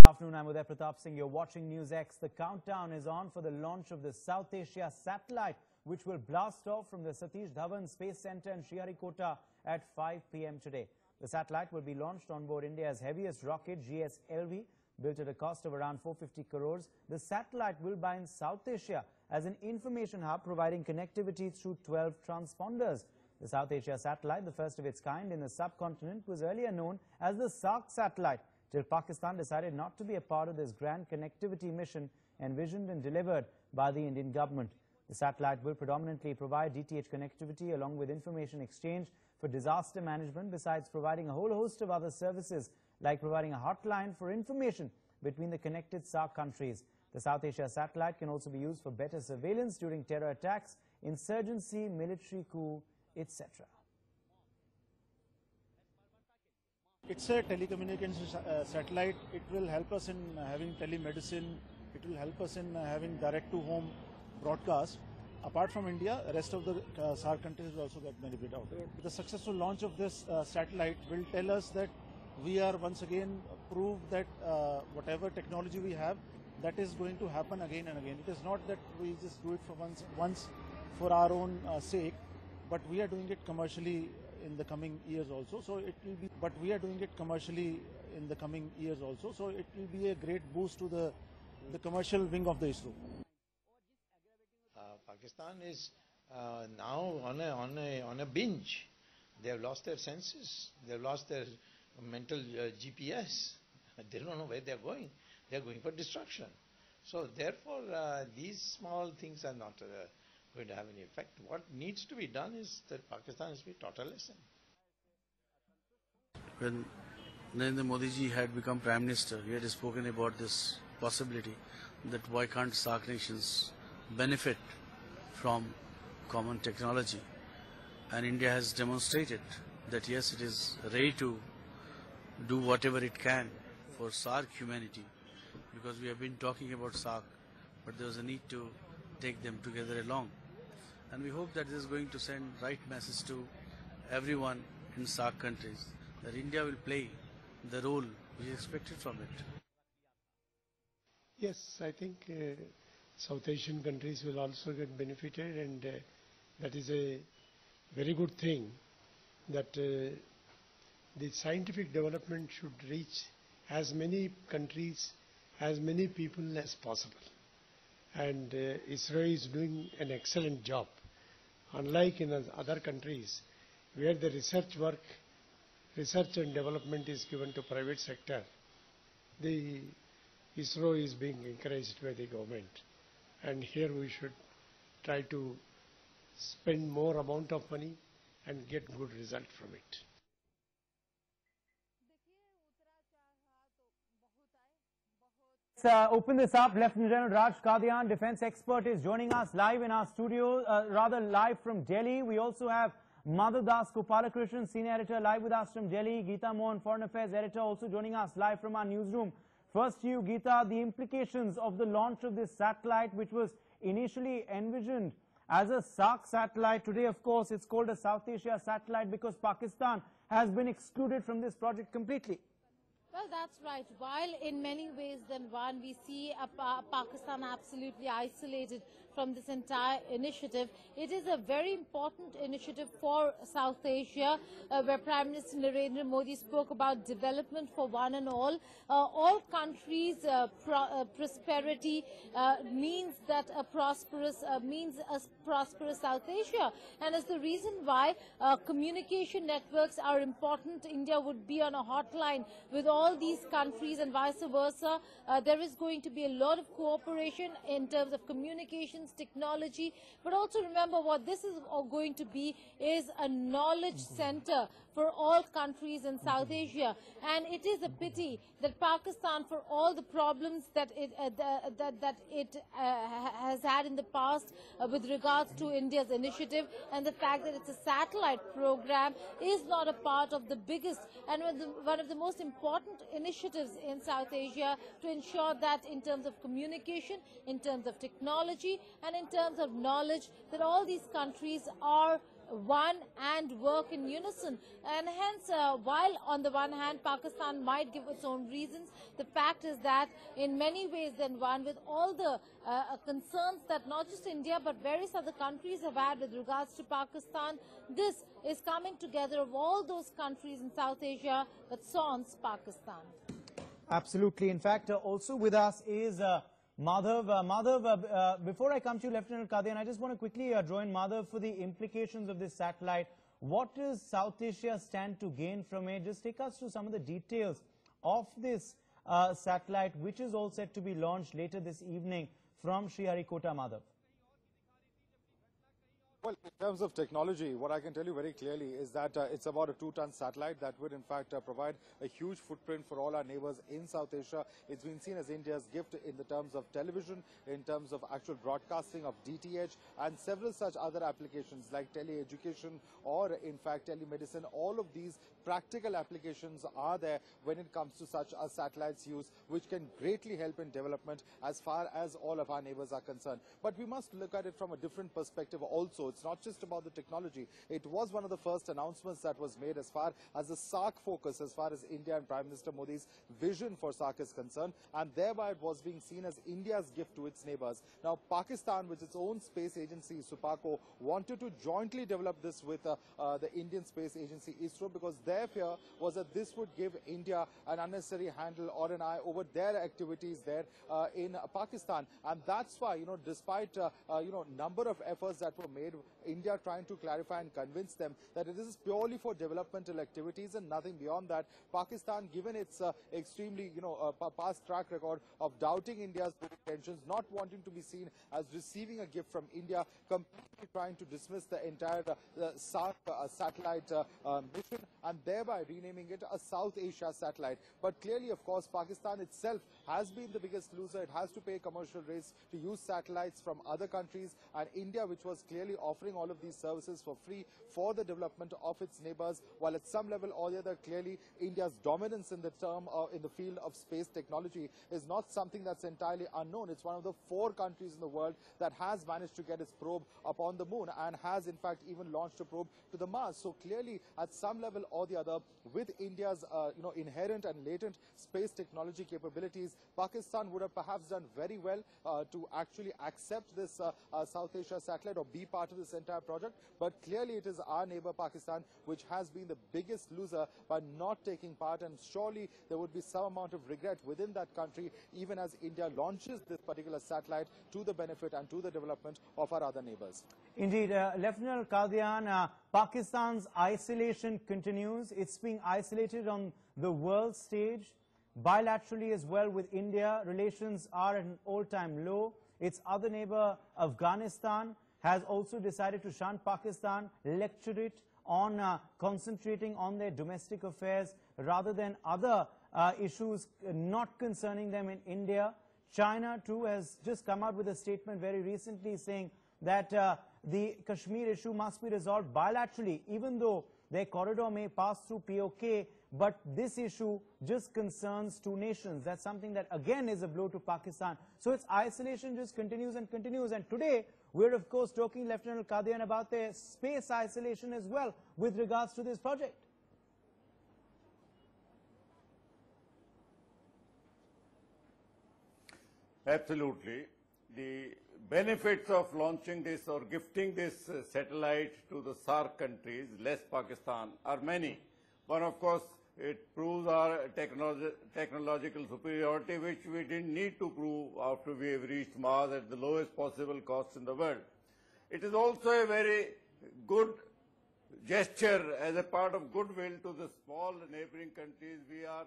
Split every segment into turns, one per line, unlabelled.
Afternoon, I'm Uday Pratap Singh. You're watching NewsX. The countdown is on for the launch of the South Aisa Satellite, which will blast off from the Satish Dhawan Space Centre in Sriharikota at 5 p.m. today. The satellite will be launched on board India's heaviest rocket, GSLV, built at a cost of around 450 crores. The satellite will bind South Asia as an information hub, providing connectivity through 12 transponders. The South Aisa Satellite, the first of its kind in the subcontinent, was earlier known as the SARC satellite, till Pakistan decided not to be a part of this grand connectivity mission envisioned and delivered by the Indian government. The satellite will predominantly provide DTH connectivity along with information exchange for disaster management, besides providing a whole host of other services like providing a hotline for information between the connected SARC countries. The South Aisa Satellite can also be used for better surveillance during terror attacks, insurgency, military coup, etc.
It's a telecommunications satellite. It will help us in having telemedicine. It will help us in having direct-to-home broadcast. Apart from India, the rest of the SAARC countries will also get benefit out of it. The successful launch of this satellite will tell us that we are once again proved that whatever technology we have, that is going to happen again and again. It is not that we just do it for once for our own sake, but we are doing it commercially in the coming years also. So it will be, but we are doing it commercially in the coming years also. So it will be a great boost to the commercial wing of the ISRO.
Pakistan is now on a binge. They have lost their senses. They have lost their mental GPS. They don't know where they are going. They are going for destruction. So therefore, these small things are not going to have any effect. What needs to be done is that Pakistan has to be taught a lesson.
When Narendra Modi ji had become Prime Minister, he had spoken about this possibility that why can't SAARC nations benefit from common technology. And India has demonstrated that yes, it is ready to do whatever it can for SAARC humanity, because we have been talking about SAARC, but there was a need to take them together along. And we hope that this is going to send right message to everyone in SAARC countries that India will play the role which is expected from it.
Yes, I think South Asian countries will also get benefited, and that is a very good thing, that the scientific development should reach as many countries, as many people as possible. And ISRO is doing an excellent job. Unlike in other countries where the research and development is given to private sector, the ISRO is being encouraged by the government. And here we should try to spend more amount of money and get good result from it.
Let's open this up. Lieutenant General Raj Kadian, defense expert, is joining us live in our studio, rather live from Delhi. We also have Madhav Das Gopalakrishnan, senior editor, live with us from Delhi. Geeta Mohan, foreign affairs editor, also joining us live from our newsroom. First to you, Geeta, the implications of the launch of this satellite, which was initially envisioned as a SAARC satellite. Today, of course, it's called a South Asia Satellite because Pakistan has been excluded from this project completely.
Well, that's right. While in many ways, we see Pakistan absolutely isolated from this entire initiative, it is a very important initiative for South Asia, where Prime Minister Narendra Modi spoke about development for one and all. All countries' prosperity means that a prosperous South Asia, and is the reason why communication networks are important. India would be on a hotline with all these countries and vice versa. There is going to be a lot of cooperation in terms of communications, technology, but also remember what this is going to be is a knowledge center for all countries in South Asia. And it is a pity that Pakistan, for all the problems that it has had in the past with regards to India's initiative and the fact that it's a satellite program, is not a part of the biggest and one of the most important initiatives in South Asia to ensure that in terms of communication, in terms of technology, and in terms of knowledge, that all these countries are one and work in unison. And hence, while on the one hand, Pakistan might give its own reasons, the fact is that in many ways than one, with all the concerns that not just India but various other countries have had with regards to Pakistan, this is coming together of all those countries in South Asia that sans Pakistan.
Absolutely. In fact, also with us is Madhav. Madhav, before I come to you, Lieutenant Kadian, I just want to quickly join Madhav for the implications of this satellite. What does South Asia stand to gain from it? Just take us through some of the details of this satellite, which is all set to be launched later this evening from Sriharikota, Madhav.
Well, in terms of technology, what I can tell you very clearly is that it's about a 2-ton satellite that would in fact provide a huge footprint for all our neighbors in South Asia. It's been seen as India's gift in the terms of television, in terms of actual broadcasting of DTH and several such other applications like tele-education or in fact telemedicine. All of these practical applications are there when it comes to such a satellite's use, which can greatly help in development as far as all of our neighbors are concerned. But we must look at it from a different perspective also. It's not just about the technology. It was one of the first announcements that was made as far as the SAARC focus, as far as India and Prime Minister Modi's vision for SAARC is concerned, and thereby it was being seen as India's gift to its neighbors. Now, Pakistan, with its own space agency, SUPACO, wanted to jointly develop this with the Indian space agency, ISRO, because their fear was that this would give India an unnecessary handle or an eye over their activities there in Pakistan. And that's why, despite, number of efforts that were made, India trying to clarify and convince them that this is purely for developmental activities and nothing beyond that. Pakistan, given its extremely, past track record of doubting India's intentions, not wanting to be seen as receiving a gift from India, completely trying to dismiss the entire SAARC satellite mission and thereby renaming it a South Asia satellite. But clearly, of course, Pakistan itself has been the biggest loser. It has to pay commercial rates to use satellites from other countries, and India, which was clearly offering all of these services for free for the development of its neighbors, while at some level or the other, clearly India's dominance in the in the field of space technology is not something that's entirely unknown. It's one of the 4 countries in the world that has managed to get its probe upon the moon and has in fact even launched a probe to the Mars. So clearly, at some level or the other, with India's inherent and latent space technology capabilities, Pakistan would have perhaps done very well to actually accept this South Asia satellite or be part of this entire project. But clearly it is our neighbor Pakistan which has been the biggest loser by not taking part, and surely there would be some amount of regret within that country even as India launches this particular satellite to the benefit and to the development of our other neighbors.
Indeed, Lieutenant Kadian, Pakistan's isolation continues. It's being isolated on the world stage, bilaterally as well with India. Relations are at an all-time low. Its other neighbor, Afghanistan, has also decided to shun Pakistan, lecture it on concentrating on their domestic affairs rather than other issues not concerning them in India. China, too, has just come out with a statement very recently saying that the Kashmir issue must be resolved bilaterally, even though their corridor may pass through POK, but this issue just concerns 2 nations. That's something that, again, is a blow to Pakistan. So its isolation just continues and continues. And today, we're, of course, talking, Lieutenant Kadian, about their space isolation as well with regards to this project.
Absolutely. The benefits of launching this or gifting this satellite to the SAARC countries, less Pakistan, are many. One, of course, it proves our technological superiority, which we didn't need to prove after we have reached Mars at the lowest possible cost in the world. It is also a very good gesture as a part of goodwill to the small neighboring countries. We are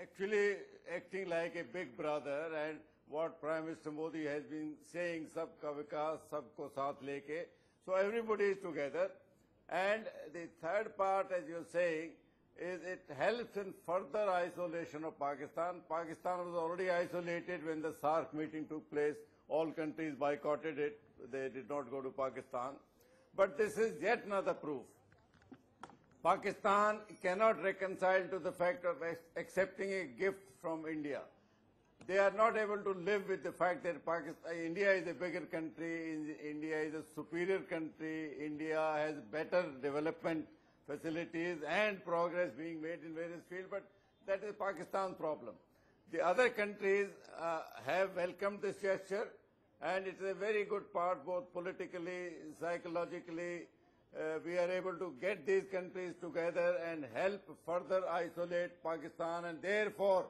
actually acting like a big brother, and what Prime Minister Modi has been saying, sabka vikas, sabko saath leke. So everybody is together. And the third part, as you're saying, is it helps in further isolation of Pakistan. Pakistan was already isolated when the SAARC meeting took place. All countries boycotted it. They did not go to Pakistan. But this is yet another proof. Pakistan cannot reconcile to the fact of accepting a gift from India. they are not able to live with the fact that India is a bigger country, India is a superior country, India has better development facilities and progress being made in various fields, but that is Pakistan's problem. The other countries have welcomed this gesture, and it is a very good part, both politically, psychologically. We are able to get these countries together and help further isolate Pakistan, and therefore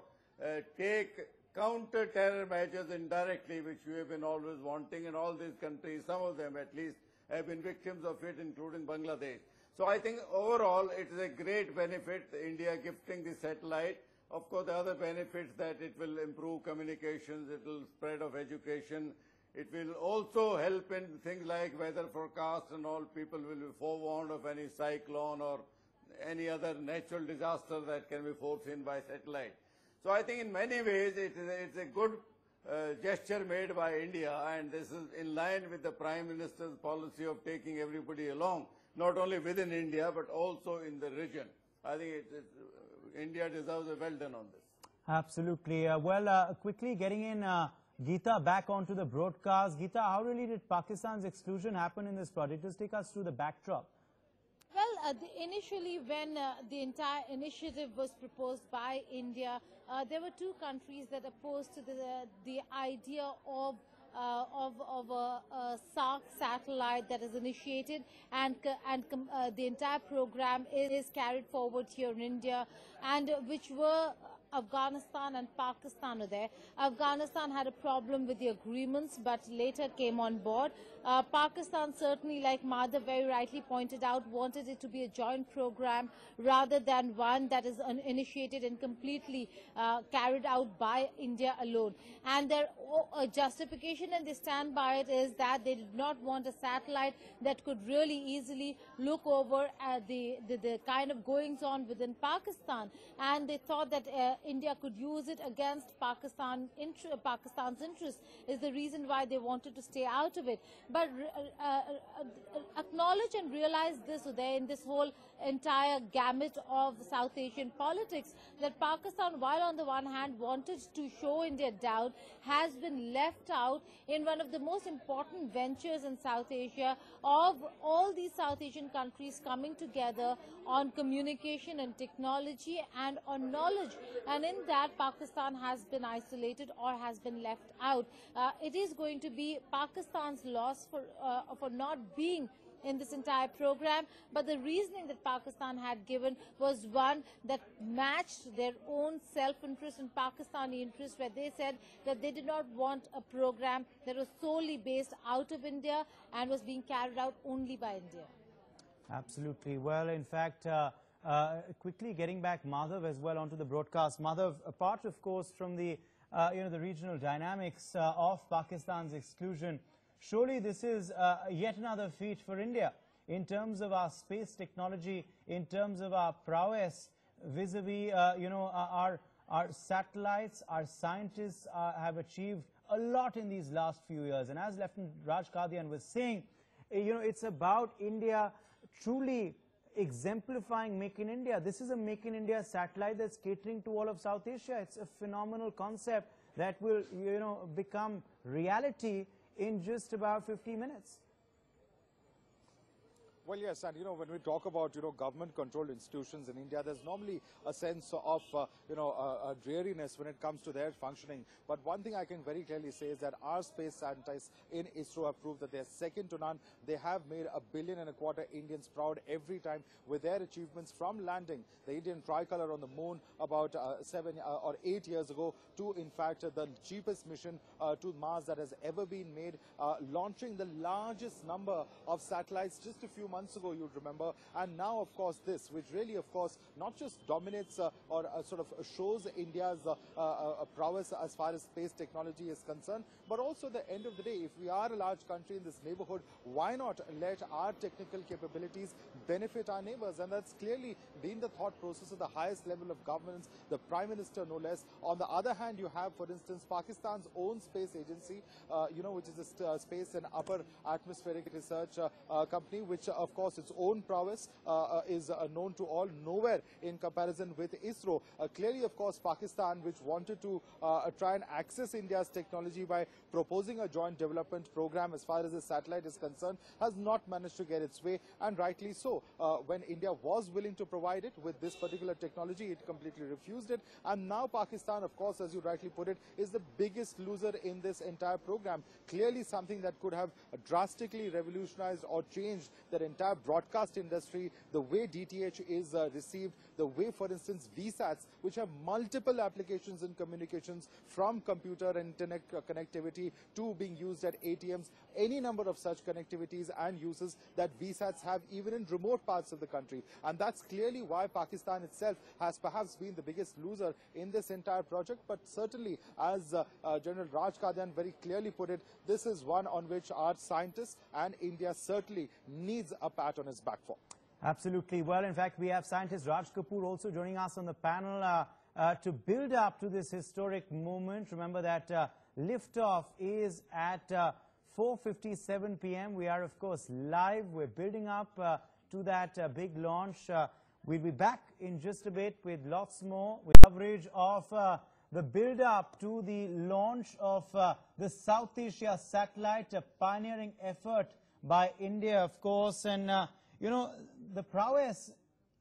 take counter-terror measures indirectly, which we have been always wanting, and all these countries, some of them at least, have been victims of it, including Bangladesh. So I think overall it is a great benefit, India gifting the satellite. Of course, the other benefits that it will improve communications, it will spread of education, it will also help in things like weather forecast and all. People will be forewarned of any cyclone or any other natural disaster that can be foreseen by satellite. So I think in many ways it's a good gesture made by India, and this is in line with the Prime Minister's policy of taking everybody along, not only within India but also in the region. I think India deserves a well done on this.
Absolutely. Quickly getting in Geeta back onto the broadcast. Geeta, how really did Pakistan's exclusion happen in this project? Just take us through the backdrop.
Well, initially when the entire initiative was proposed by India, there were two countries that opposed to the idea of a SARC satellite that is initiated, and the entire program is carried forward here in India, and which were Afghanistan and Pakistan are there. Afghanistan had a problem with the agreements but later came on board. Pakistan certainly, like Madhav very rightly pointed out, wanted it to be a joint program rather than one that is initiated and completely carried out by India alone. And their justification, and they stand by it, is that they did not want a satellite that could really easily look over the kind of goings on within Pakistan, and they thought that India could use it against Pakistan's interest, is the reason why they wanted to stay out of it. But acknowledge and realize this, Uday, in this whole entire gamut of South Asian politics, that Pakistan, while on the one hand wanted to show India down, has been left out in one of the most important ventures in South Asia of all these South Asian countries coming together on communication and technology and on knowledge. And in that, Pakistan has been isolated or has been left out. It is going to be Pakistan's loss for not being in this entire program, but the reasoning that Pakistan had given was one that matched their own self-interest and Pakistani interest, where they said that they did not want a program that was solely based out of India and was being carried out only by India.
Absolutely. Well, in fact, quickly getting back Madhav as well onto the broadcast. Madhav, apart of course from the the regional dynamics of Pakistan's exclusion, surely this is yet another feat for India in terms of our space technology, in terms of our prowess vis-a-vis, our satellites. Our scientists have achieved a lot in these last few years. And as Lieutenant Raj Kadian was saying, it's about India truly exemplifying Make in India. This is a Make in India satellite that's catering to all of South Asia. It's a phenomenal concept that will, become reality in just about 50 minutes.
Well, yes, and when we talk about government-controlled institutions in India, there's normally a sense of a dreariness when it comes to their functioning. But one thing I can very clearly say is that our space scientists in ISRO have proved that they're second to none. They have made 1.25 billion Indians proud every time with their achievements, from landing the Indian tricolor on the moon about 7 or 8 years ago to, in fact, the cheapest mission to Mars that has ever been made, launching the largest number of satellites just a few months ago, you'd remember, and now of course this, which really of course not just dominates or sort of shows India's prowess as far as space technology is concerned, but also at the end of the day, if we are a large country in this neighborhood, why not let our technical capabilities benefit our neighbors? And that's clearly been the thought process of the highest level of governance, the Prime Minister no less. On the other hand, you have, for instance, Pakistan's own space agency, which is a space and upper atmospheric research company, which of course, its own prowess is known to all, nowhere in comparison with ISRO. Clearly, of course, Pakistan, which wanted to try and access India's technology by proposing a joint development program as far as the satellite is concerned, has not managed to get its way, and rightly so. When India was willing to provide it with this particular technology, it completely refused it, and now Pakistan, of course, as you rightly put it, is the biggest loser in this entire program. Clearly something that could have drastically revolutionized or changed the entire broadcast industry, the way DTH is received, the way, for instance, VSATs, which have multiple applications in communications, from computer and internet connectivity to being used at ATMs, any number of such connectivities and uses that VSATs have even in remote parts of the country. And that's clearly why Pakistan itself has perhaps been the biggest loser in this entire project. But certainly, as General Raj Kadian very clearly put it, this is one on which our scientists and India certainly needs a pat on its back for.
Absolutely. Well, in fact, we have scientist Raj Kapoor also joining us on the panel to build up to this historic moment. Remember that liftoff is at 4:57 p.m. We are, of course, live. We're building up to that big launch. We'll be back in just a bit with lots more with coverage of the build-up to the launch of the South Asia Satellite, a pioneering effort by India, of course. And, you know, the prowess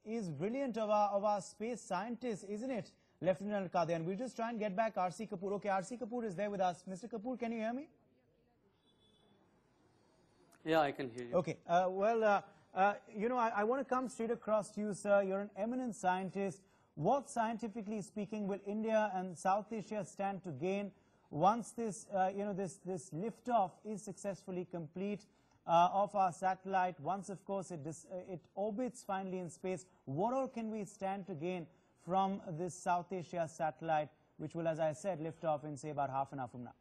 is brilliant of our space scientists, isn't it, Lieutenant Kadian? We'll just try and get back R.C. Kapoor. Okay, R.C. Kapoor is there with us. Mr. Kapoor, can you hear me?
Yeah, I can hear you.
Okay. You know, I want to come straight across to you, sir. You're an eminent scientist. What, scientifically speaking, will India and South Asia stand to gain once this, you know, this liftoff is successfully complete of our satellite? Once, of course, it orbits finally in space, what all can we stand to gain from this South Asia satellite, which will, as I said, lift off in, say, about half an hour from now?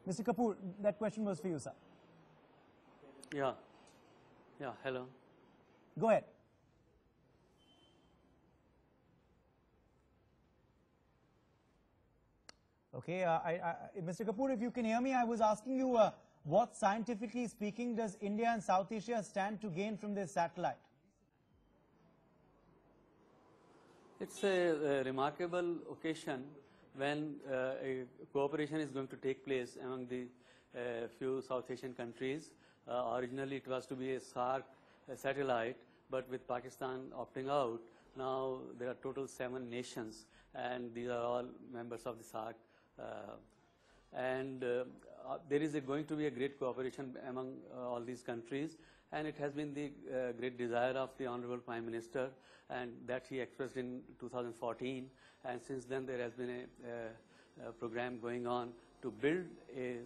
Mr. Kapoor, that question was for you, sir.
Yeah. Yeah, hello.
Go ahead. Okay, Mr. Kapoor, if you can hear me, I was asking you, what, scientifically speaking, does India and South Asia stand to gain from this satellite?
It's a remarkable occasion when a cooperation is going to take place among the few South Asian countries. Originally, it was to be a SARC satellite, but with Pakistan opting out, now there are total 7 nations, and these are all members of the SARC. There is going to be a great cooperation among all these countries, and it has been the great desire of the Honorable Prime Minister, and that he expressed in 2014, and since then there has been a program going on to build a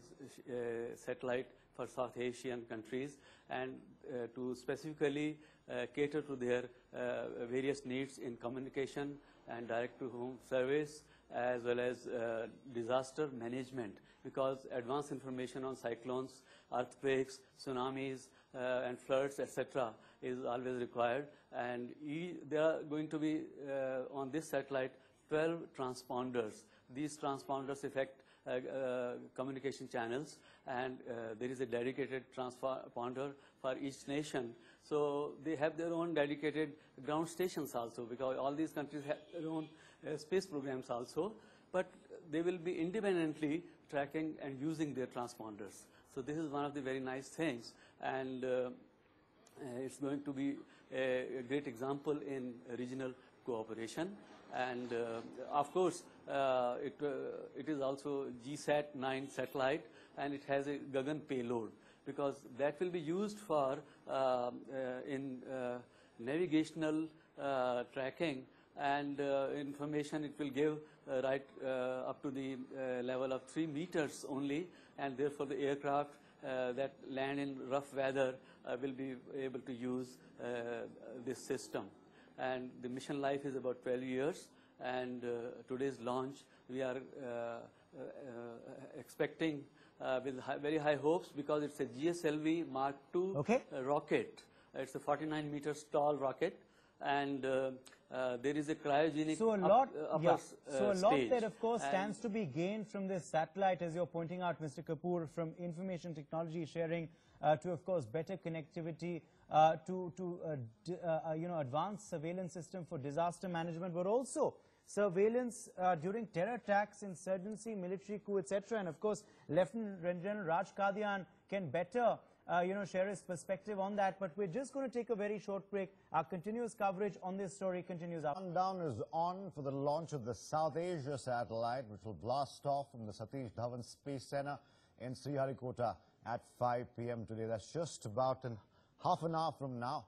satellite for South Asian countries, and to specifically cater to their various needs in communication and direct-to-home service, as well as disaster management, because advanced information on cyclones, earthquakes, tsunamis, and floods, etc., is always required. And there are going to be on this satellite 12 transponders. These transponders affect communication channels, and there is a dedicated transponder for each nation. So they have their own dedicated ground stations also, because all these countries have their own space programs also, but they will be independently tracking and using their transponders. So this is one of the very nice things, and it's going to be a great example in regional cooperation. And of course, it is also GSAT-9 satellite, and it has a Gagan payload, because that will be used for in navigational tracking and information. It will give right up to the level of 3 meters only, and therefore the aircraft that land in rough weather will be able to use this system. And the mission life is about 12 years, and today's launch we are expecting with very high hopes, because it's a GSLV Mark II rocket. It's a 49 meters tall rocket, and there is a cryogenic
So a lot,
stage.
that of course stands to be gained from this satellite, as you're pointing out, Mr. Kapoor, from information technology sharing to of course better connectivity, advanced surveillance system for disaster management, but also surveillance during terror attacks, insurgency, military coup, etc. And of course, Lieutenant General Raj Kadian can better share his perspective on that. But we're just going to take a very short break. Our continuous coverage on this story continues up.
Countdown is on for the launch of the South Aisa Satellite, which will blast off from the Satish Dhawan Space Centre in Sriharikota at 5 p.m. today. That's just about half an hour from now.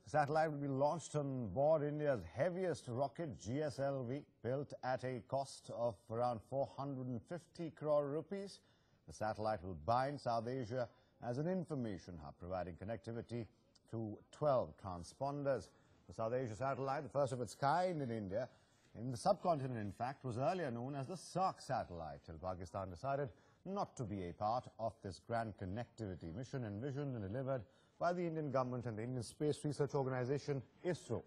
The satellite will be launched on board India's heaviest rocket, GSLV, built at a cost of around 450 crore rupees. The satellite will bind South Asia as an information hub, providing connectivity to 12 transponders. The South Asia Satellite, the first of its kind in India, in the subcontinent in fact, was earlier known as the SARC satellite, till Pakistan decided not to be a part of this grand connectivity mission envisioned and delivered by the Indian government and the Indian Space Research Organization, ISRO.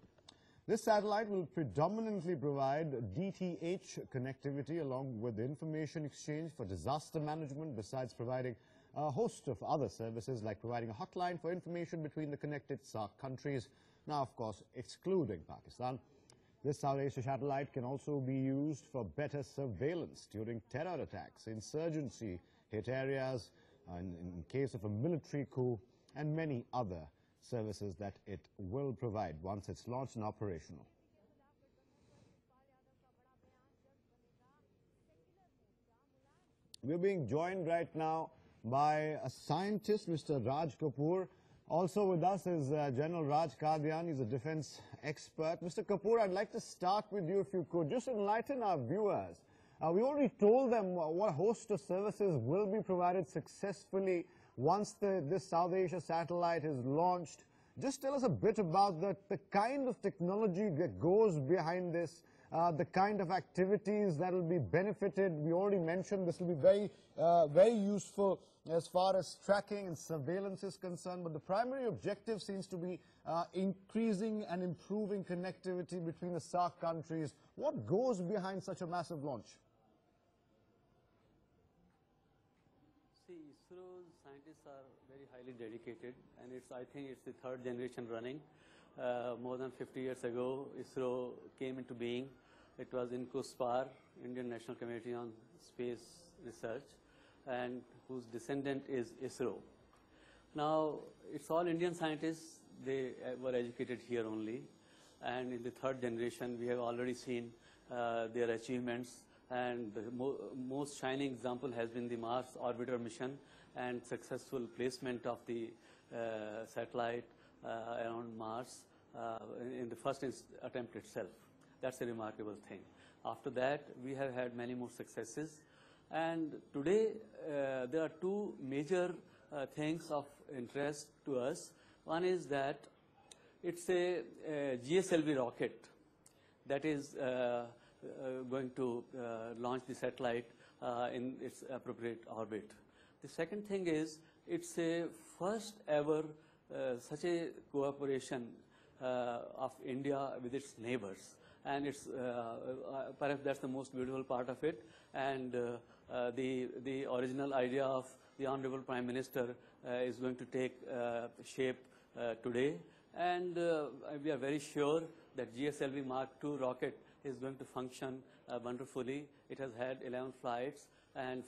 This satellite will predominantly provide DTH connectivity along with information exchange for disaster management, besides providing a host of other services like providing a hotline for information between the connected SARC countries, now of course excluding Pakistan. This South Asia satellite can also be used for better surveillance during terror attacks, insurgency hit areas, in case of a military coup, and many other services that it will provide once it's launched and operational. We're being joined right now by a scientist, Mr. Raj Kapoor. Also with us is General Raj Kadian. He's a defense expert. Mr. Kapoor, I'd like to start with you, if you could. Just enlighten our viewers. We already told them what host of services will be provided successfully once this South Asia satellite is launched. Just tell us a bit about the kind of technology that goes behind this, the kind of activities that will be benefited. We already mentioned this will be very useful as far as tracking and surveillance is concerned, but the primary objective seems to be increasing and improving connectivity between the SARC countries. What goes behind such a massive launch?
See, ISRO's scientists are very highly dedicated, and I think it's the third generation running. More than 50 years ago, ISRO came into being. It was in CUSPAR, Indian National Committee on Space Research, and whose descendant is ISRO. Now, it's all Indian scientists. They were educated here only. And in the third generation, we have already seen their achievements. And the most shining example has been the Mars orbiter mission and successful placement of the satellite around Mars in the first attempt itself. That's a remarkable thing. After that, we have had many more successes. And today, there are two major things of interest to us. One is that it's a GSLV rocket that is going to launch the satellite in its appropriate orbit. The second thing is it's a first ever such a cooperation of India with its neighbors. And it's perhaps that's the most beautiful part of it. And the original idea of the Honorable Prime Minister is going to take shape today. And we are very sure that GSLV Mark II rocket is going to function wonderfully. It has had 11 flights, and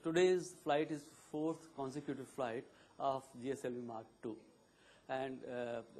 today's flight is 4th consecutive flight of GSLV Mark II. And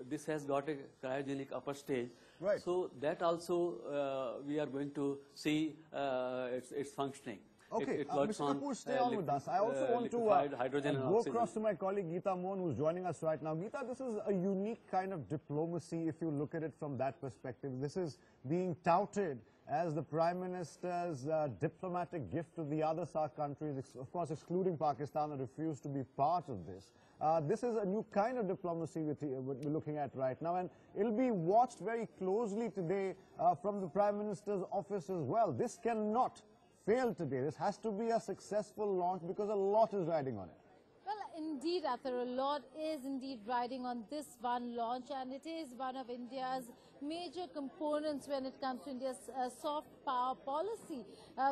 this has got a cryogenic upper stage.
Right.
So that also we are going to see its functioning.
Okay,
Mr.
Kapoor, stay on with us. I also want to go across to my colleague Geeta Mohan, who's joining us right now. Geeta, this is a unique kind of diplomacy if you look at it from that perspective. This is being touted as the Prime Minister's diplomatic gift to the other SARC countries, of course excluding Pakistan, that refused to be part of this. This is a new kind of diplomacy we're looking at right now, and it'll be watched very closely today from the Prime Minister's office as well. This cannot fail today. This has to be a successful launch because a lot is riding on it.
Well, Indeed, Athar, a lot is indeed riding on this one launch, and it is one of India's major components when it comes to India's soft power policy.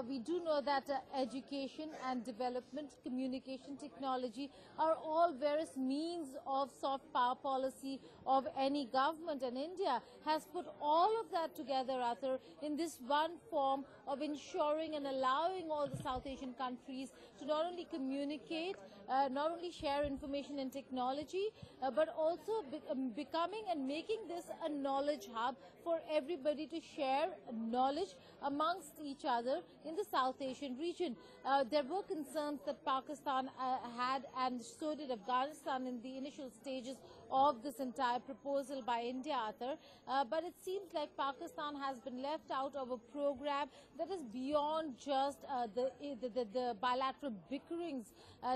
We do know that education and development, communication technology are all various means of soft power policy of any government, and India has put all of that together, Athar, in this one form of ensuring and allowing all the South Asian countries to not only communicate, not only share information and technology, but also becoming and making this a knowledge hub for everybody to share knowledge amongst each other in the South Asian region. There were concerns that Pakistan had, and so did Afghanistan in the initial stages of this entire proposal by India, Athar. But it seems like Pakistan has been left out of a program that is beyond just the bilateral bickerings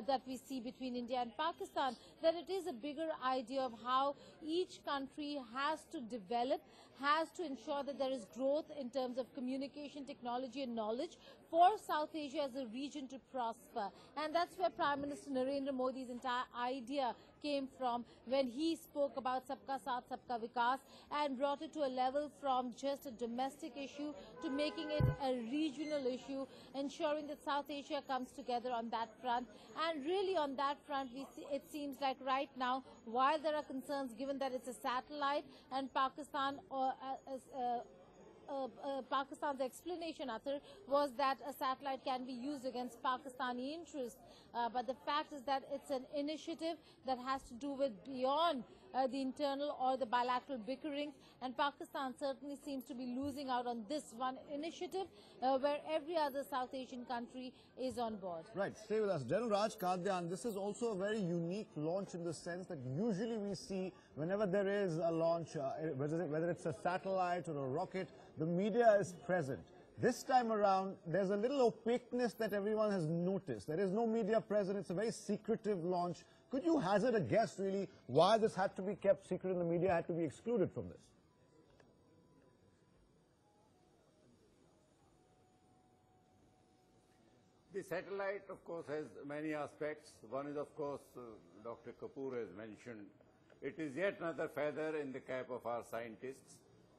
that we see between India and Pakistan, that it is a bigger idea of how each country has to develop, has to ensure that there is growth in terms of communication, technology and knowledge for South Asia as a region to prosper. And that's where Prime Minister Narendra Modi's entire idea came from when he spoke about Sabka Saath, Sabka Vikas, and brought it to a level from just a domestic issue to making it a regional issue, ensuring that South Asia comes together on that front. And really on that front, we see, it seems like right now, while there are concerns given that it's a satellite and Pakistan Pakistan's explanation, Athar, was that a satellite can be used against Pakistani interests. But the fact is that it's an initiative that has to do with beyond the internal or the bilateral bickering, and Pakistan certainly seems to be losing out on this one initiative where every other South Asian country is on board.
Right, stay with us. General Raj Kadyan, this is also a very unique launch in the sense that usually we see whenever there is a launch, whether it's a satellite or a rocket, the media is present. This time around, there's a little opaqueness that everyone has noticed. There is no media present. It's a very secretive launch. Could you hazard a guess, really, why this had to be kept secret and the media had to be excluded from this?
The satellite, of course, has many aspects. One is, of course, Dr. Kapoor has mentioned, it is yet another feather in the cap of our scientists.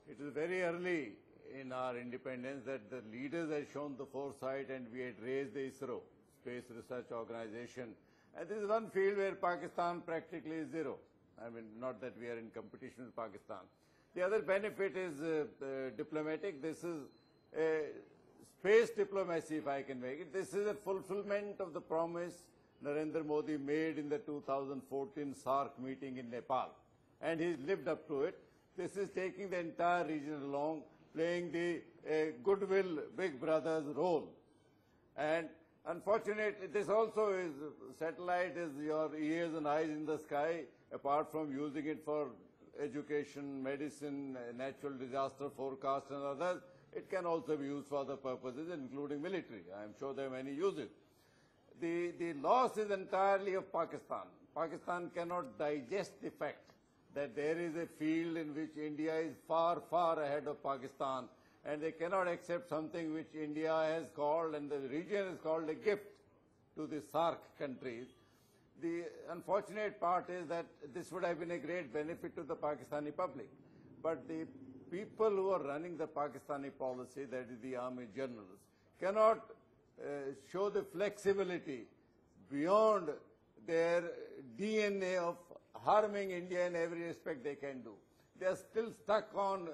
It is very early in our independence that the leaders had shown the foresight and we had raised the ISRO, Space Research Organization. And this is one field where Pakistan practically is zero. I mean, not that we are in competition with Pakistan. The other benefit is diplomatic. This is space diplomacy, if I can make it. This is a fulfillment of the promise Narendra Modi made in the 2014 SAARC meeting in Nepal. And he's lived up to it. This is taking the entire region along, playing the goodwill big brother's role. And unfortunately, this also is, satellite is your ears and eyes in the sky, apart from using it for education, medicine, natural disaster forecast and others. It can also be used for other purposes, including military. I am sure there are many uses. The loss is entirely of Pakistan. Pakistan cannot digest the fact that there is a field in which India is far, far ahead of Pakistan, and they cannot accept something which India has called, and the region has called, a gift to the SAARC countries. The unfortunate part is that this would have been a great benefit to the Pakistani public. But the people who are running the Pakistani policy, that is the army generals, cannot show the flexibility beyond their DNA of harming India in every respect they can do. They are still stuck on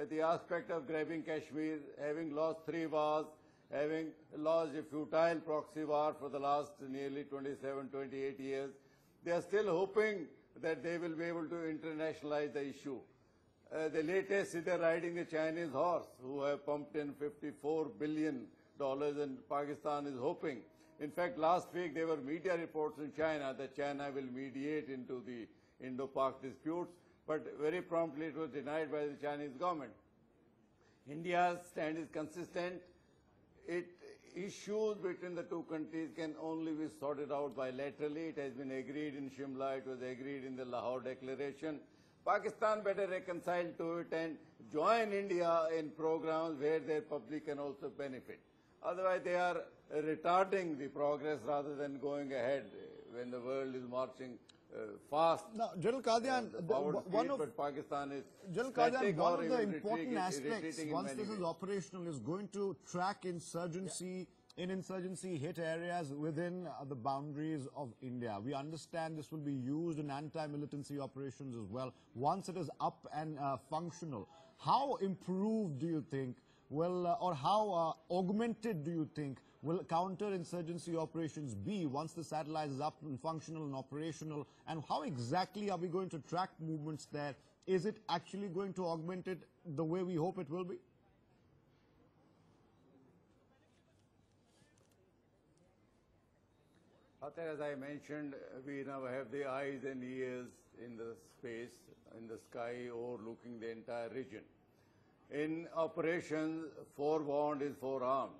the aspect of grabbing Kashmir, having lost 3 wars, having lost a futile proxy war for the last nearly 27, 28 years. They are still hoping that they will be able to internationalize the issue. The latest is they're riding the Chinese horse, who have pumped in $54 billion, and Pakistan is hoping. In fact, last week there were media reports in China that China will mediate into the Indo-Pak disputes, but very promptly it was denied by the Chinese government. India's stand is consistent. Issues between the two countries can only be sorted out bilaterally. It has been agreed in Shimla, it was agreed in the Lahore Declaration. Pakistan better reconcile to it and join India in programs where their public can also benefit. Otherwise, they are retarding the progress rather than going ahead when the world is marching fast.
Now, General Qadian,
but Pakistan is
General Qadian, one of the
even
important aspects,
retreating
once this is operational, is going to track insurgency in insurgency-hit areas within the boundaries of India. We understand this will be used in anti-militancy operations as well, once it is up and functional. How improved do you think will, or how augmented do you think will counter-insurgency operations be once the satellite is up and functional and operational? And how exactly are we going to track movements there? Is it actually going to augment it the way we hope it will be?
As I mentioned, we now have the eyes and ears in the space, in the sky, overlooking the entire region. In operations, forewarned is forearmed,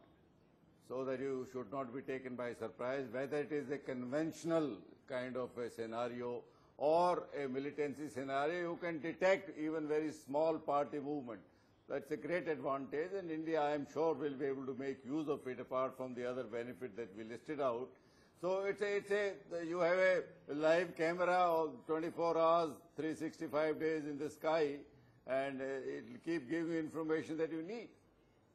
so that you should not be taken by surprise, whether it is a conventional kind of a scenario or a militancy scenario. You can detect even very small party movement. That's a great advantage, and India, I am sure, will be able to make use of it, apart from the other benefit that we listed out. So you have a live camera of 24 hours, 365 days in the sky, and it will keep giving you information that you need.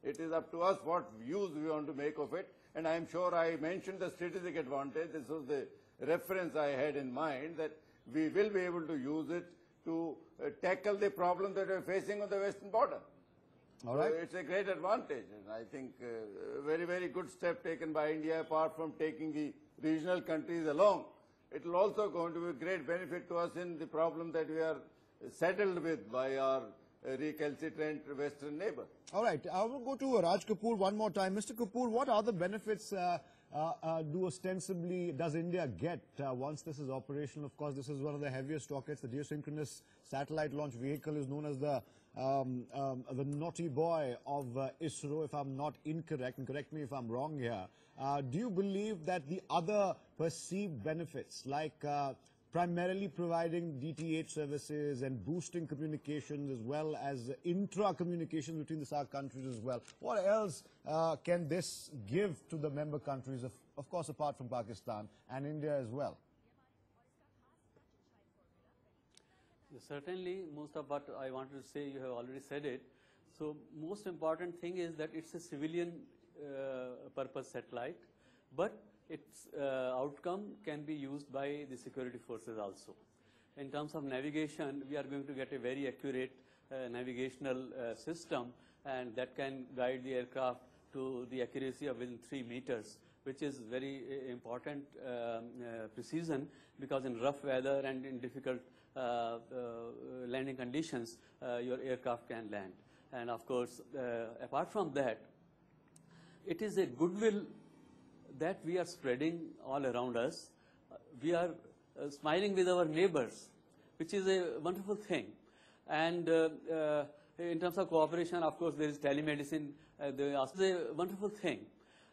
It is up to us what use we want to make of it, and I am sure I mentioned the strategic advantage. This was the reference I had in mind, that we will be able to use it to tackle the problem that we are facing on the western border.
All right.
So it's a great advantage, and I think a very, very good step taken by India, apart from taking the regional countries along. It will also going to be a great benefit to us in the problem that we are saddled with by our recalcitrant western neighbor.
All right, I will go to Raj Kapoor one more time. Mr. Kapoor, what other benefits does India get once this is operational? Of course, this is one of the heaviest rockets. The geosynchronous satellite launch vehicle is known as the naughty boy of ISRO, if I'm not incorrect, and correct me if I'm wrong here. Do you believe that the other perceived benefits, like primarily providing DTH services and boosting communications as well as intra-communication between the SAARC countries as well, what else can this give to the member countries, of course, apart from Pakistan and India as well?
Certainly, most of what I wanted to say, you have already said it. So, most important thing is that it's a civilian purpose satellite, but its outcome can be used by the security forces also. In terms of navigation, we are going to get a very accurate navigational system, and that can guide the aircraft to the accuracy of within 3 meters, which is very important precision, because in rough weather and in difficult landing conditions, your aircraft can land. And of course, apart from that, it is a goodwill that we are spreading all around us. We are smiling with our neighbors, which is a wonderful thing. And in terms of cooperation, of course, there is telemedicine. There is a wonderful thing.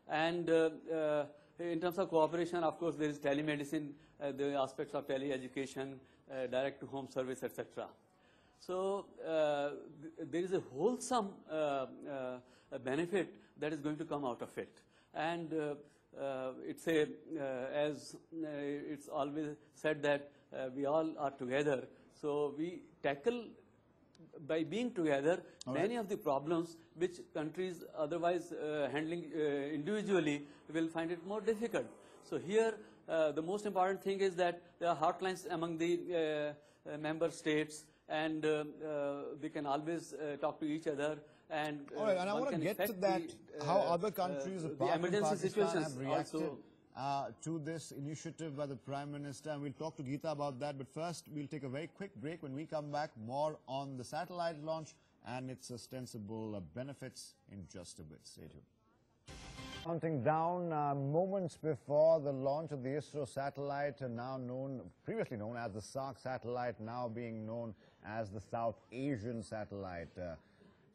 And in terms of cooperation, of course, there is telemedicine, the aspects of tele-education, direct-to-home service, etc. So there is a wholesome benefit that is going to come out of it. And it's a, as it's always said that we all are together. So we tackle, by being together, many of the problems which countries otherwise handling individually will find it more difficult. So here the most important thing is that there are hotlines among the member states, and they can always talk to each other. And,
all right, and I want to get to that, how other countries apart from Pakistan have reacted to this initiative by the Prime Minister, and we'll talk to Geeta about that. But first, we'll take a very quick break. When we come back, more on the satellite launch and its ostensible benefits in just a bit. Stay tuned. Counting down moments before the launch of the ISRO satellite, previously known as the SAARC satellite, now being known as the South Asian satellite.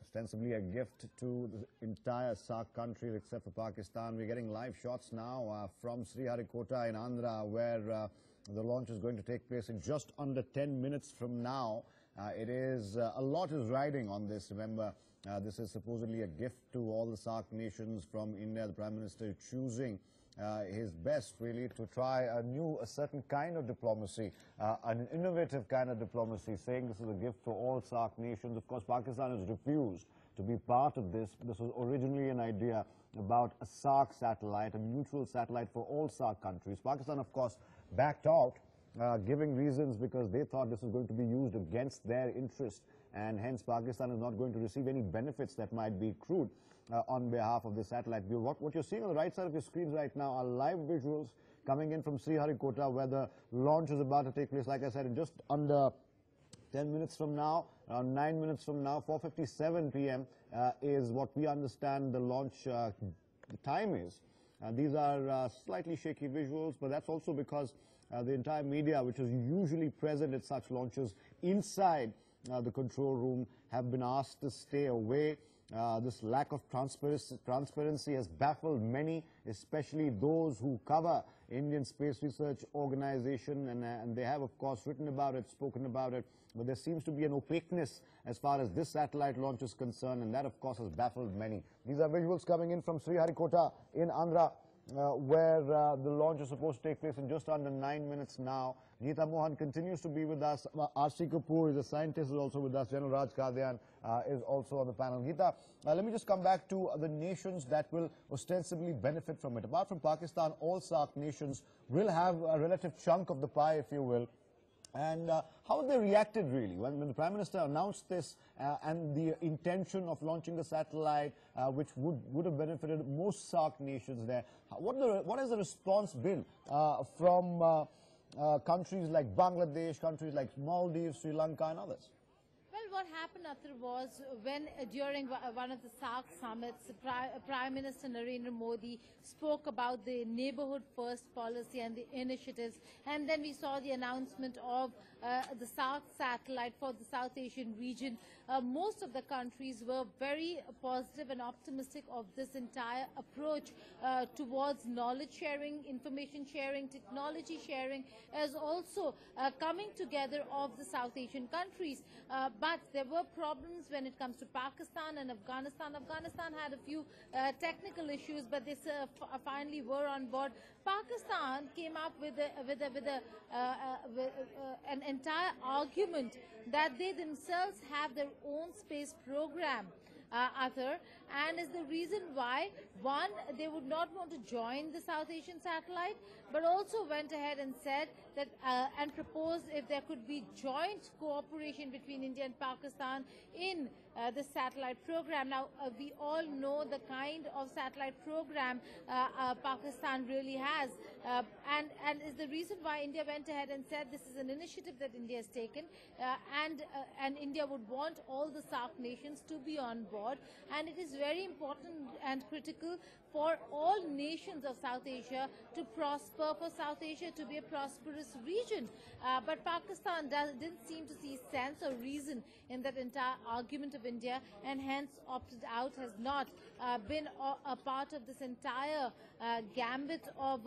Ostensibly a gift to the entire SAARC countries except for Pakistan. We're getting live shots now from Sriharikota in Andhra, where the launch is going to take place in just under 10 minutes from now. A lot is riding on this. Remember, this is supposedly a gift to all the SAARC nations from India. The Prime Minister choosing his best really to try a certain kind of diplomacy, an innovative kind of diplomacy, saying this is a gift for all SAARC nations. Of course, Pakistan has refused to be part of this. This was originally an idea about a SAARC satellite, a neutral satellite for all SAARC countries. Pakistan, of course, backed out, giving reasons because they thought this was going to be used against their interest, and hence Pakistan is not going to receive any benefits that might be accrued on behalf of the satellite view. What you're seeing on the right side of your screens right now are live visuals coming in from Sriharikota, where the launch is about to take place. Like I said, in just under 10 minutes from now, around 9 minutes from now, 4:57 p.m. Is what we understand the launch the time is. These are slightly shaky visuals, but that's also because the entire media, which is usually present at such launches inside the control room, have been asked to stay away. This lack of transparency has baffled many, especially those who cover Indian Space Research Organization, and they have, of course, written about it, spoken about it, but there seems to be an opaqueness as far as this satellite launch is concerned, and that, of course, has baffled many. These are visuals coming in from Sriharikota in Andhra, where the launch is supposed to take place in just under 9 minutes now. Geeta Mohan continues to be with us. R.C. Kapoor is a scientist, is also with us. General Raj Kadian is also on the panel. Geeta, let me just come back to the nations that will ostensibly benefit from it. Apart from Pakistan, all SAARC nations will have a relative chunk of the pie, if you will. And how have they reacted, really, when the Prime Minister announced this and the intention of launching the satellite, which would have benefited most SAARC nations there? What has the response been from countries like Bangladesh, countries like Maldives, Sri Lanka and others?
Well, what happened, Athar, was when during one of the SAARC summits, Prime Minister Narendra Modi spoke about the neighborhood first policy and the initiatives, and then we saw the announcement of the SAARC satellite for the South Asian region. Most of the countries were very positive and optimistic of this entire approach towards knowledge sharing, information sharing, technology sharing, as also coming together of the South Asian countries. But there were problems when it comes to Pakistan and Afghanistan. Afghanistan had a few technical issues, but they finally were on board. Pakistan came up with an entire argument that they themselves have their own space program, Athar, and is the reason why, one, they would not want to join the South Asian satellite, but also went ahead and said that and proposed if there could be joint cooperation between India and Pakistan in the satellite program. Now, we all know the kind of satellite program Pakistan really has, and is the reason why India went ahead and said this is an initiative that India has taken, and India would want all the SAARC nations to be on board, and it is very important and critical for all nations of South Asia to prosper, for South Asia to be a prosperous region. But Pakistan didn't seem to see sense or reason in that entire argument of India, and hence opted out, has not been a part of this entire gambit of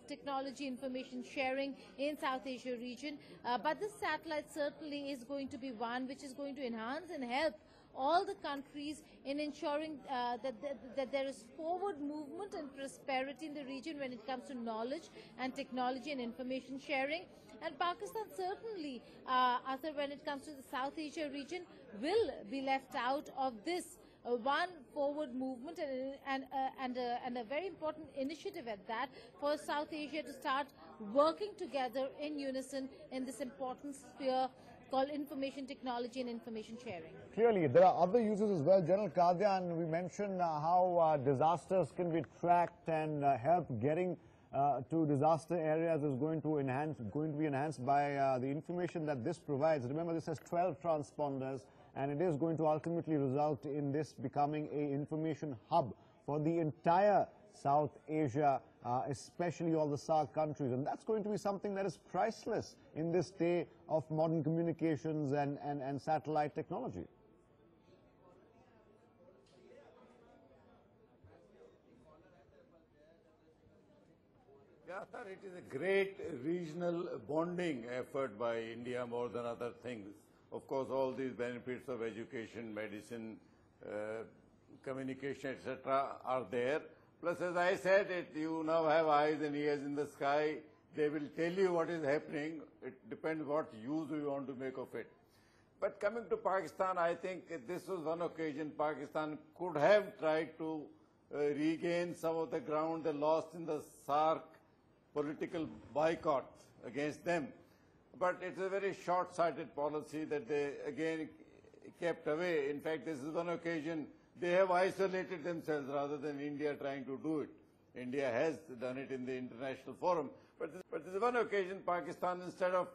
technology information sharing in South Asia region. But this satellite certainly is going to be one which is going to enhance and help all the countries in ensuring that there is forward movement and prosperity in the region when it comes to knowledge and technology and information sharing. And Pakistan certainly, Athar, when it comes to the South Asia region, will be left out of this one forward movement and a very important initiative at that, for South Asia to start working together in unison in this important sphere called information technology and information sharing.
Clearly, there are other uses as well. General Kadian, we mentioned how disasters can be tracked, and help getting to disaster areas is going to be enhanced by the information that this provides. Remember, this has 12 transponders, and it is going to ultimately result in this becoming an information hub for the entire South Asia, especially all the SAARC countries, and that's going to be something that is priceless in this day of modern communications and satellite technology.
Yeah, sir, it is a great regional bonding effort by India more than other things. Of course, all these benefits of education, medicine, communication, etc. are there. Plus, as I said, you now have eyes and ears in the sky. They will tell you what is happening. It depends what use you want to make of it. But coming to Pakistan, I think this was one occasion Pakistan could have tried to regain some of the ground they lost in the SAARC political boycott against them. But it's a very short-sighted policy that they again kept away. In fact, this is one occasion they have isolated themselves rather than India trying to do it. India has done it in the international forum. But this is one occasion Pakistan, instead of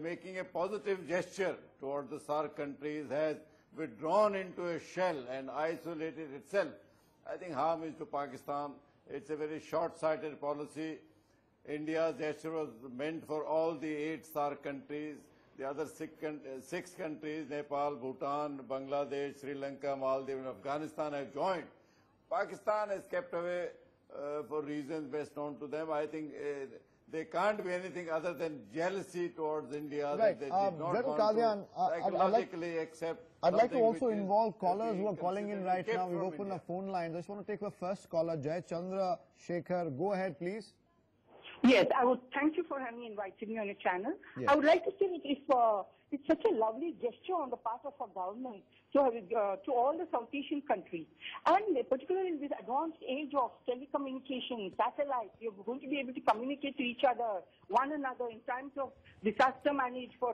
making a positive gesture towards the SAARC countries, has withdrawn into a shell and isolated itself. I think harm is to Pakistan. It's a very short-sighted policy. India's gesture was meant for all the 8 SAARC countries. The other 6 countries, Nepal, Bhutan, Bangladesh, Sri Lanka, Maldives, and Afghanistan have joined. Pakistan has kept away for reasons best known to them. I think there can't be anything other than jealousy towards India.
Right.
That they did not want
Kadian,
to psychologically accept.
I'd like to
something
also
which is
involve callers who are calling in right now. We've opened
India.
a phone line. I just want to take the first caller, Jai Chandra Shekhar. Go ahead, please.
Yes, I would thank you for having invited me on your channel.
Yes.
I would like to say that if it's such a lovely gesture on the part of our government to all the South Asian countries, and particularly in this advanced age of telecommunication, satellites, you're going to be able to communicate to each other, one another in times of disaster management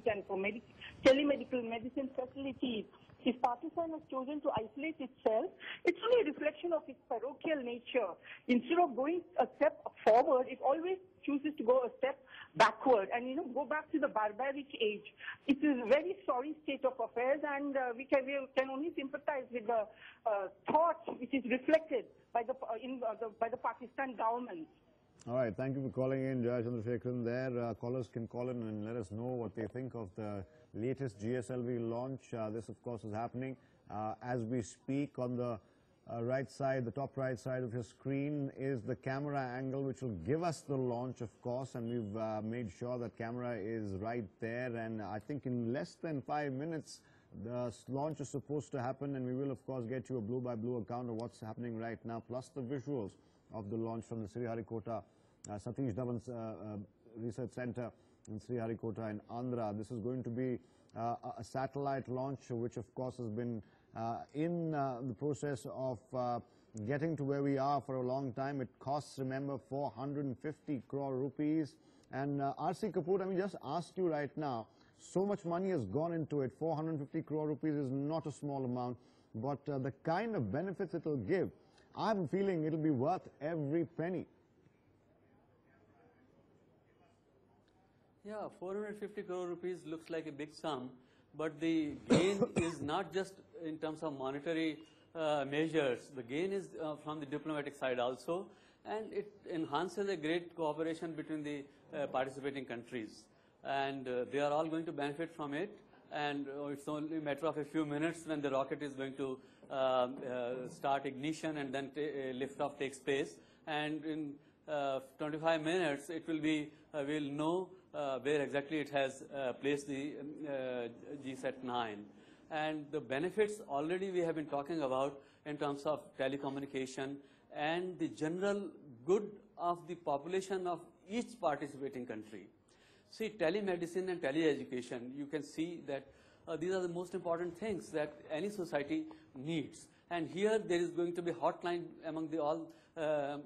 and for telemedical medicine facilities. If Pakistan has chosen to isolate itself, it's only a reflection of its parochial nature. Instead of going a step forward, it always chooses to go a step backward and, go back to the barbaric age. It is a very sorry state of affairs, and we can only sympathize with the thought which is reflected by the Pakistan government.
All right. Thank you for calling in, Jai Chandra Shekhar. There, callers can call in and let us know what they think of the latest GSLV launch. This, of course, is happening as we speak. On the right side, the top right side of your screen is the camera angle, which will give us the launch, of course, and we've made sure that camera is right there. And I think in less than 5 minutes, the launch is supposed to happen, and we will, of course, get you a blue-by-blue account of what's happening right now, plus the visuals of the launch from the Sriharikota Satish Dhawan Research Centre in Sriharikota in Andhra. This is going to be a satellite launch, which of course has been in the process of getting to where we are for a long time. It costs, remember, 450 crore rupees. And R.C. Kapoor, let me just ask you right now, so much money has gone into it. 450 crore rupees is not a small amount, but the kind of benefits it will give, I'm feeling it'll be worth every penny.
Yeah, 450 crore rupees looks like a big sum, but the gain is not just in terms of monetary measures. The gain is from the diplomatic side also, and it enhances a great cooperation between the participating countries. And they are all going to benefit from it, and it's only a matter of a few minutes when the rocket is going to start ignition, and then liftoff takes place. And in 25 minutes, it will be, we'll know where exactly it has placed the GSAT-9. And the benefits already we have been talking about in terms of telecommunication and the general good of the population of each participating country. See, telemedicine and teleeducation, you can see that these are the most important things that any society needs. And here there is going to be hotline among the all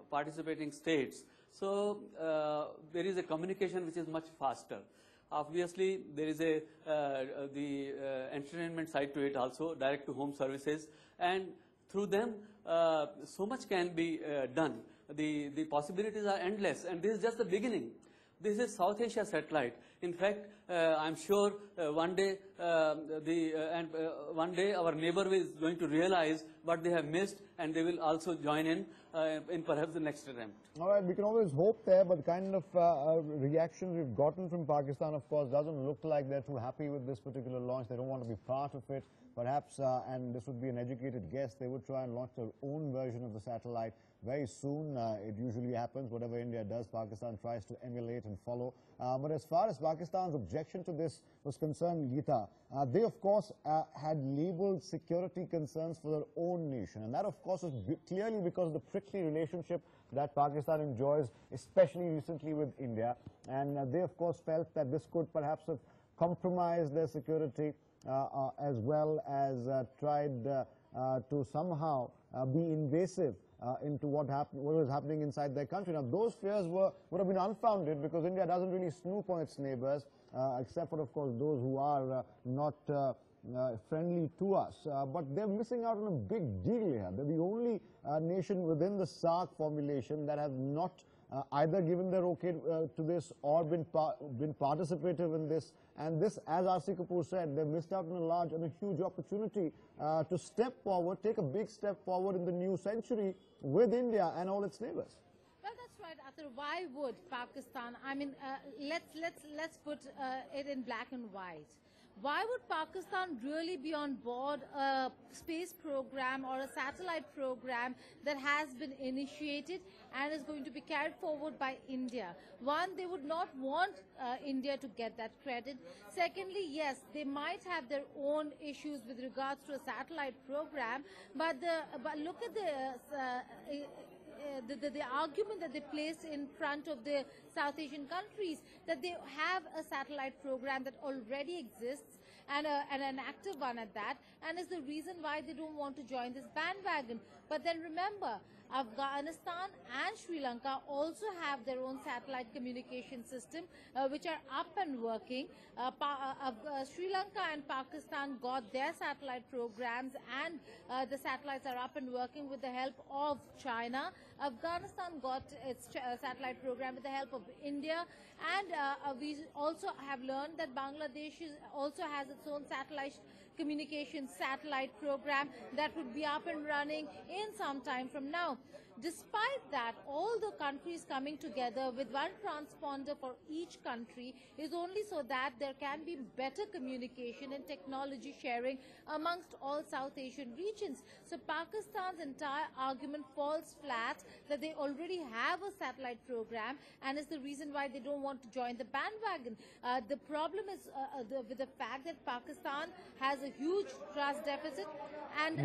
participating states. So there is a communication which is much faster. Obviously, there is a the entertainment side to it also, direct to home services, and through them so much can be done. The possibilities are endless, and this is just the beginning. This is South Asia Satellite. In fact, I'm sure one day one day our neighbor is going to realize what they have missed, and they will also join in perhaps the next attempt.
All right, we can always hope there, but the kind of reaction we've gotten from Pakistan, of course, doesn't look like they're too happy with this particular launch. They don't want to be part of it. Perhaps, and this would be an educated guess, they would try and launch their own version of the satellite very soon. It usually happens. Whatever India does, Pakistan tries to emulate and follow. But as far as Pakistan's objection to this was concerned, Geeta, they of course had labelled security concerns for their own nation. And that of course is clearly because of the prickly relationship that Pakistan enjoys, especially recently with India. And they of course felt that this could perhaps have compromised their security as well as tried to somehow be invasive into what was happening inside their country. Now, those fears would have been unfounded because India doesn't really snoop on its neighbors, except for, of course, those who are not friendly to us. But they're missing out on a big deal here. They're the only nation within the SAARC formulation that has not either given their okay to this or been participative in this. And this, as R.C. Kapoor said, they missed out on a large and a huge opportunity to step forward, take a big step forward in the new century with India and all its neighbors.
Well, that's right, Athar. Why would Pakistan, I mean, let's put it in black and white. Why would Pakistan really be on board a space program or a satellite program that has been initiated and is going to be carried forward by India? One, they would not want India to get that credit. Secondly, yes, they might have their own issues with regards to a satellite program, but look at the argument that they place in front of the South Asian countries, that they have a satellite program that already exists and an active one at that, and is the reason why they don't want to join this bandwagon. But then remember, Afghanistan and Sri Lanka also have their own satellite communication system, which are up and working. Sri Lanka and Pakistan got their satellite programs, and the satellites are up and working with the help of China. Afghanistan got its satellite program with the help of India, and we also have learned that Bangladesh also has its own communication satellite program that would be up and running in some time from now. Despite that, all the countries coming together with one transponder for each country is only so that there can be better communication and technology sharing amongst all South Asian regions. So Pakistan's entire argument falls flat, that they already have a satellite program and is the reason why they don't want to join the bandwagon. The problem is with the fact that Pakistan has a huge trust deficit, and